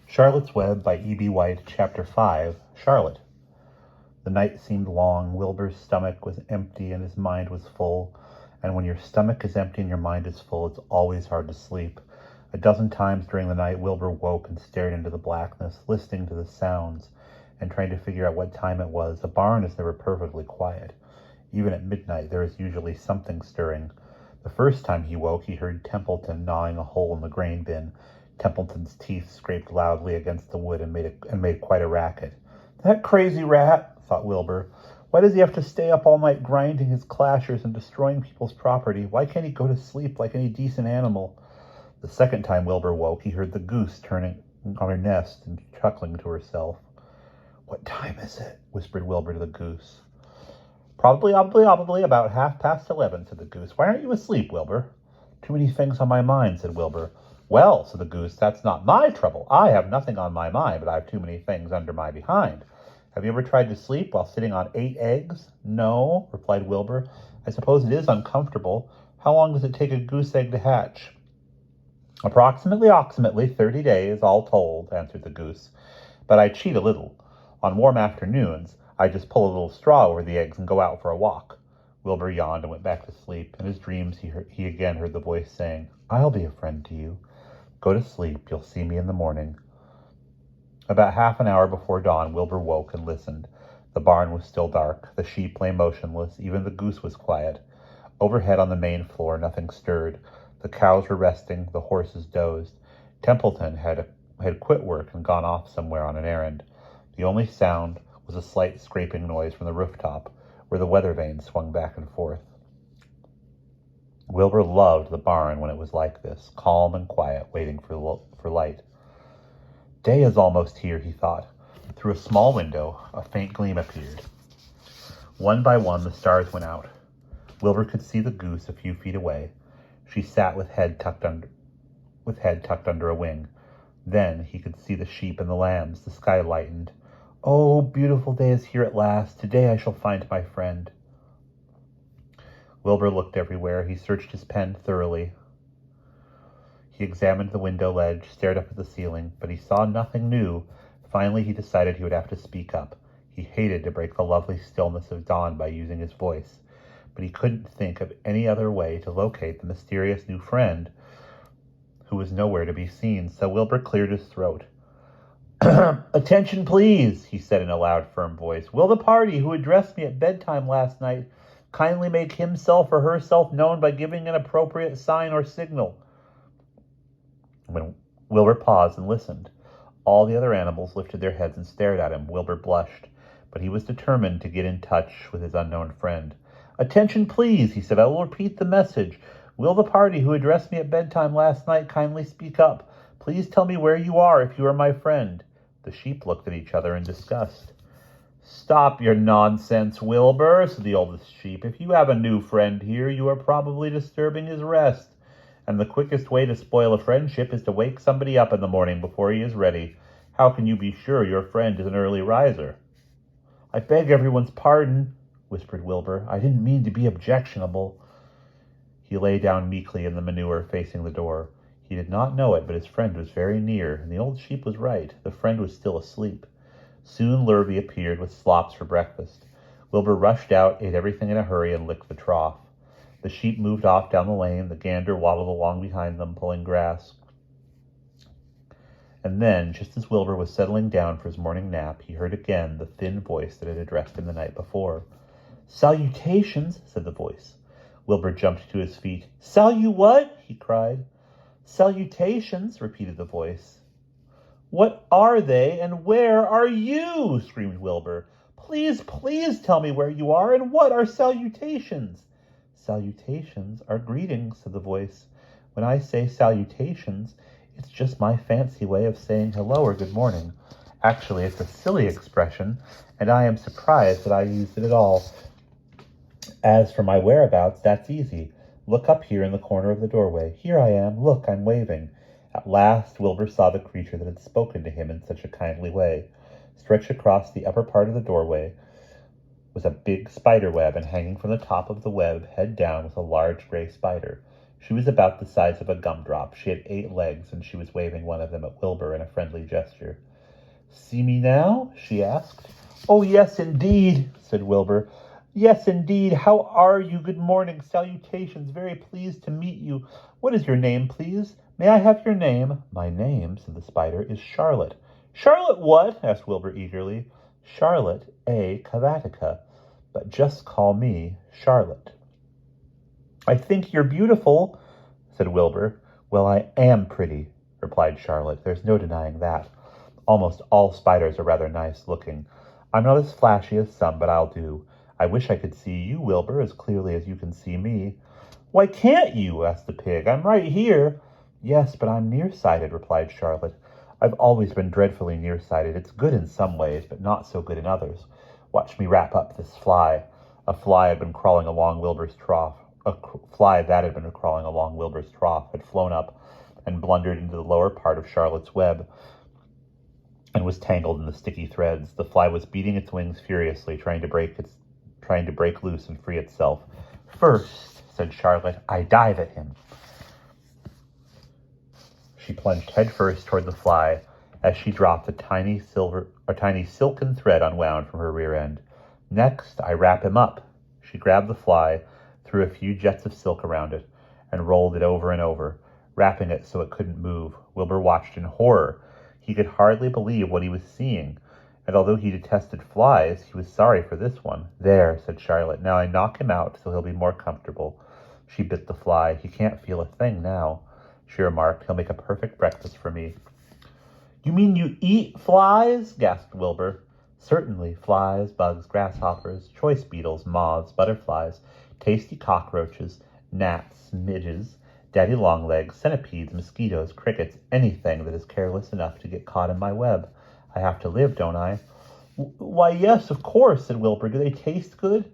Charlotte's Web by E.B. White, Chapter 5, Charlotte. The night seemed long. Wilbur's stomach was empty and his mind was full. And when your stomach is empty and your mind is full, it's always hard to sleep. A dozen times during the night, Wilbur woke and stared into the blackness, listening to the sounds and trying to figure out what time it was. A barn is never perfectly quiet. Even at midnight, there is usually something stirring. The first time he woke, he heard Templeton gnawing a hole in the grain bin. Templeton's teeth scraped loudly against the wood and made quite a racket. "That crazy rat," thought Wilbur. "Why does he have to stay up all night grinding his clashers and destroying people's property? Why can't he go to sleep like any decent animal?" The second time Wilbur woke, he heard the goose turning on her nest and chuckling to herself. "What time is it?" whispered Wilbur to the goose. Probably about 11:30, said the goose. "Why aren't you asleep, Wilbur?" "Too many things on my mind," said Wilbur. "Well," said the goose, "that's not my trouble. I have nothing on my mind, but I have too many things under my behind. Have you ever tried to sleep while sitting on 8 eggs? "No," replied Wilbur. "I suppose it is uncomfortable. How long does it take a goose egg to hatch?" Approximately 30 days, all told," answered the goose. "But I cheat a little. On warm afternoons, I just pull a little straw over the eggs and go out for a walk." Wilbur yawned and went back to sleep. In his dreams, he again heard the voice saying, "I'll be a friend to you. Go to sleep. You'll see me in the morning." About half an hour before dawn, Wilbur woke and listened. The barn was still dark. The sheep lay motionless. Even the goose was quiet. Overhead on the main floor, nothing stirred. The cows were resting. The horses dozed. Templeton had quit work and gone off somewhere on an errand. The only sound was a slight scraping noise from the rooftop, where the weather vane swung back and forth. Wilbur loved the barn when it was like this, calm and quiet, waiting for light. Day is almost here, he thought. Through a small window, a faint gleam appeared. One by one, the stars went out. Wilbur could see the goose a few feet away. She sat with head tucked under a wing. Then he could see the sheep and the lambs. The sky lightened. "Oh, beautiful day is here at last. Today I shall find my friend." Wilbur looked everywhere. He searched his pen thoroughly. He examined the window ledge, stared up at the ceiling, but he saw nothing new. Finally, he decided he would have to speak up. He hated to break the lovely stillness of dawn by using his voice, but he couldn't think of any other way to locate the mysterious new friend who was nowhere to be seen, so Wilbur cleared his throat. "Attention, please," he said in a loud, firm voice. "Will the party who addressed me at bedtime last night kindly make himself or herself known by giving an appropriate sign or signal?" When Wilbur paused and listened, all the other animals lifted their heads and stared at him. Wilbur blushed, but he was determined to get in touch with his unknown friend. "Attention, please," he said. "I will repeat the message. Will the party who addressed me at bedtime last night kindly speak up? Please tell me where you are if you are my friend." The sheep looked at each other in disgust. "Stop your nonsense, Wilbur," said the oldest sheep. "If you have a new friend here, you are probably disturbing his rest. And the quickest way to spoil a friendship is to wake somebody up in the morning before he is ready. How can you be sure your friend is an early riser?" "I beg everyone's pardon," whispered Wilbur. "I didn't mean to be objectionable." He lay down meekly in the manure, facing the door. He did not know it, but his friend was very near, and the old sheep was right. The friend was still asleep. Soon Lurvy appeared with slops for breakfast. Wilbur rushed out, ate everything in a hurry, and licked the trough. The sheep moved off down the lane. The gander waddled along behind them, pulling grass. And then, just as Wilbur was settling down for his morning nap, he heard again the thin voice that had addressed him the night before. "Salutations," said the voice. Wilbur jumped to his feet. What?" he cried. "Salutations," repeated the voice. "What are they, and where are you?" screamed Wilbur. Please tell me where you are, and what are salutations?" "Salutations are greetings," said the voice. "When I say salutations, it's just my fancy way of saying hello or good morning. Actually, it's a silly expression, and I am surprised that I used it at all. As for my whereabouts, that's easy. Look up here in the corner of the doorway. Here I am. Look, I'm waving." At last, Wilbur saw the creature that had spoken to him in such a kindly way. Stretched across the upper part of the doorway was a big spider web, and hanging from the top of the web, head down, was a large gray spider. She was about the size of a gumdrop. She had 8 legs, and she was waving one of them at Wilbur in a friendly gesture. "See me now?" she asked. "Oh, yes, indeed," said Wilbur. "Yes, indeed. How are you? Good morning. Salutations. Very pleased to meet you. What is your name, please? May I have your name?" "My name," said the spider, "is Charlotte." "Charlotte what?" asked Wilbur eagerly. "Charlotte A. Cavatica. But just call me Charlotte." "I think you're beautiful," said Wilbur. "Well, I am pretty," replied Charlotte. "There's no denying that. Almost all spiders are rather nice looking. I'm not as flashy as some, but I'll do. I wish I could see you, Wilbur, as clearly as you can see me." "Why can't you?" asked the pig. "I'm right here." "Yes, but I'm nearsighted," replied Charlotte. "I've always been dreadfully nearsighted. It's good in some ways, but not so good in others. Watch me wrap up this fly." A fly had been crawling along Wilbur's trough. A fly that had been crawling along Wilbur's trough had flown up and blundered into the lower part of Charlotte's web and was tangled in the sticky threads. The fly was beating its wings furiously, trying to break loose and free itself. "First," said Charlotte, "I dive at him." She plunged headfirst toward the fly as she dropped a tiny silken thread unwound from her rear end. "Next, I wrap him up." She grabbed the fly, threw a few jets of silk around it, and rolled it over and over, wrapping it so it couldn't move. Wilbur watched in horror. He could hardly believe what he was seeing, and although he detested flies, he was sorry for this one. "There," said Charlotte. "Now I knock him out so he'll be more comfortable." She bit the fly. "He can't feel a thing now," she remarked. "He'll make a perfect breakfast for me." "You mean you eat flies?" gasped Wilbur. "Certainly. Flies, bugs, grasshoppers, choice beetles, moths, butterflies, tasty cockroaches, gnats, midges, daddy-long-legs, centipedes, mosquitoes, crickets, anything that is careless enough to get caught in my web. I have to live, don't I?" "Why, yes, of course," said Wilbur. "Do they taste good?"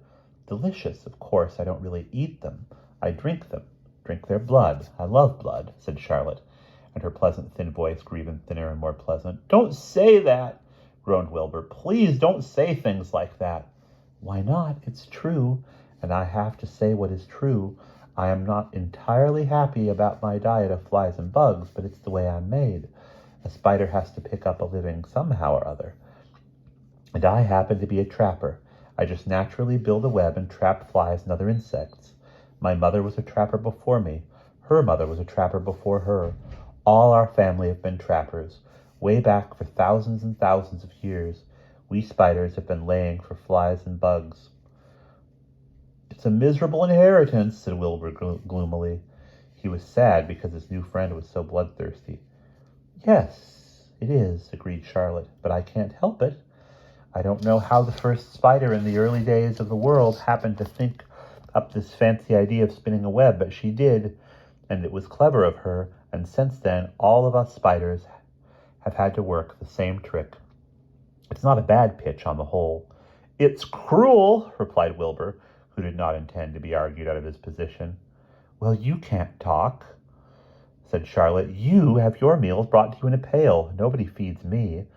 "Delicious. Of course, I don't really eat them. I drink them. Drink their blood. I love blood," said Charlotte, and her pleasant thin voice grew even thinner and more pleasant. "Don't say that," groaned Wilbur. "Please don't say things like that." "Why not? It's true, and I have to say what is true. I am not entirely happy about my diet of flies and bugs, but it's the way I'm made. A spider has to pick up a living somehow or other. And I happen to be a trapper. I just naturally build a web and trap flies and other insects. My mother was a trapper before me. Her mother was a trapper before her. All our family have been trappers, way back for thousands and thousands of years. We spiders have been laying for flies and bugs." "It's a miserable inheritance," said Wilbur gloomily. He was sad because his new friend was so bloodthirsty. "Yes, it is," agreed Charlotte, "but I can't help it. I don't know how the first spider in the early days of the world happened to think up this fancy idea of spinning a web, but she did, and it was clever of her, and since then all of us spiders have had to work the same trick. It's not a bad pitch on the whole." "It's cruel," replied Wilbur, who did not intend to be argued out of his position. "Well, you can't talk," said Charlotte. "You have your meals brought to you in a pail. Nobody feeds me.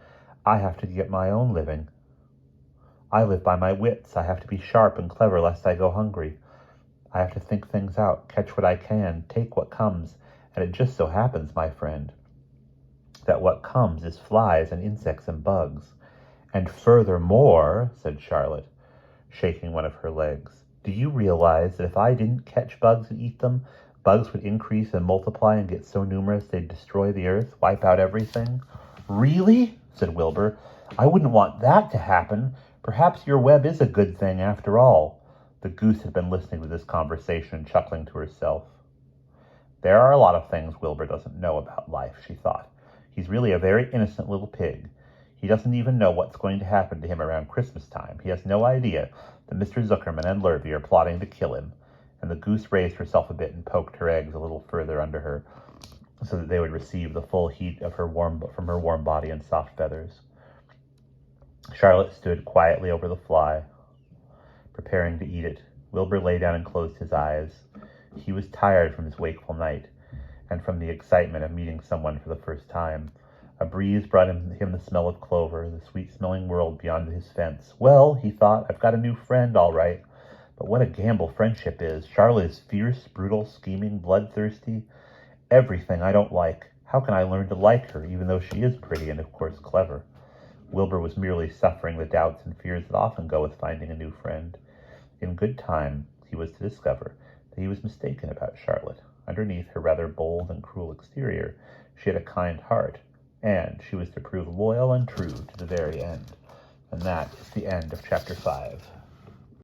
I have to get my own living. I live by my wits. I have to be sharp and clever lest I go hungry. I have to think things out, catch what I can, take what comes, and it just so happens, my friend, that what comes is flies and insects and bugs. And furthermore," said Charlotte, shaking one of her legs, "do you realize that if I didn't catch bugs and eat them, bugs would increase and multiply and get so numerous they'd destroy the earth, wipe out everything?" "Really?" said Wilbur. "I wouldn't want that to happen. Perhaps your web is a good thing after all." The goose had been listening to this conversation, chuckling to herself. "There are a lot of things Wilbur doesn't know about life," she thought. "He's really a very innocent little pig. He doesn't even know what's going to happen to him around Christmas time. He has no idea that Mr. Zuckerman and Lurvy are plotting to kill him." And the goose raised herself a bit and poked her eggs a little further under her, so that they would receive the full heat of her from her warm body and soft feathers. Charlotte stood quietly over the fly, preparing to eat it. Wilbur lay down and closed his eyes. He was tired from his wakeful night, and from the excitement of meeting someone for the first time. A breeze brought him the smell of clover, the sweet-smelling world beyond his fence. "Well," he thought, "I've got a new friend, all right. But what a gamble friendship is. Charlotte is fierce, brutal, scheming, bloodthirsty, everything I don't like. How can I learn to like her, even though she is pretty and, of course, clever? Wilbur was merely suffering the doubts and fears that often go with finding a new friend. In good time, he was to discover that he was mistaken about Charlotte. Underneath her rather bold and cruel exterior, she had a kind heart, and she was to prove loyal and true to the very end. And that is the end of Chapter 5.